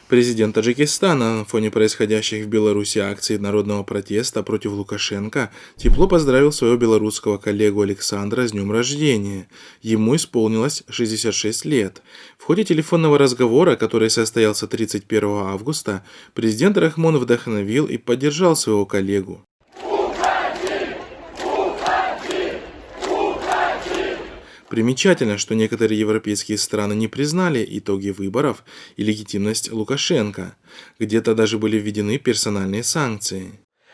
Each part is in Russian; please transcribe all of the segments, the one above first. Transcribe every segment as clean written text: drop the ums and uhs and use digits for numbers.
Президент Таджикистана на фоне происходящих в Беларуси акций народного протеста против Лукашенко тепло поздравил своего белорусского коллегу Александра с днем рождения. Ему исполнилось 66 лет. В ходе телефонного разговора, который состоялся 31 августа, президент Рахмон вдохновил и поддержал своего коллегу. Примечательно, что некоторые европейские страны не признали итоги выборов и легитимность Лукашенко. Где-то даже были введены персональные санкции.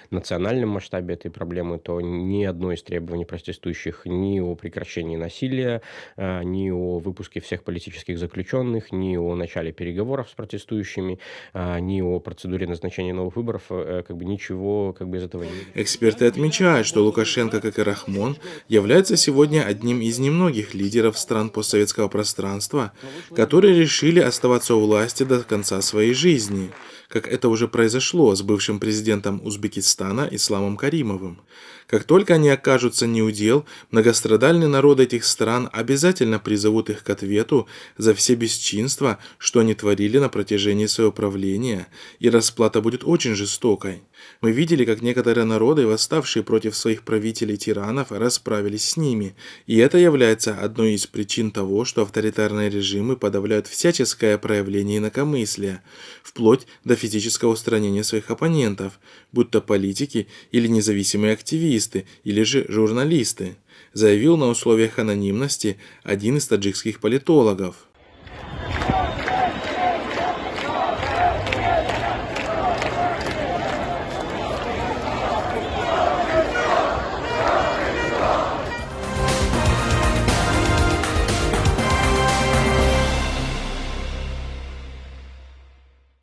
В национальном масштабе этой проблемы, то ни одно из требований протестующих ни о прекращении насилия, ни о выпуске всех политических заключенных, ни о начале переговоров с протестующими, ни о процедуре назначения новых выборов, как бы ничего как бы из этого не... Эксперты отмечают, что Лукашенко, как и Рахмон, является сегодня одним из немногих лидеров стран постсоветского пространства, которые решили оставаться у власти до конца своей жизни, как это уже произошло с бывшим президентом Узбекистана Исламом Каримовым. Как только они окажутся неудел, многострадальные народы этих стран обязательно призовут их к ответу за все бесчинства, что они творили на протяжении своего правления, и расплата будет очень жестокой. Мы видели, как некоторые народы, восставшие против своих правителей-тиранов, расправились с ними, и это является одной из причин того, что авторитарные режимы подавляют всяческое проявление инакомыслия, вплоть до физического устранения своих оппонентов, будь то политики или независимые активисты, или же журналисты, заявил на условиях анонимности один из таджикских политологов.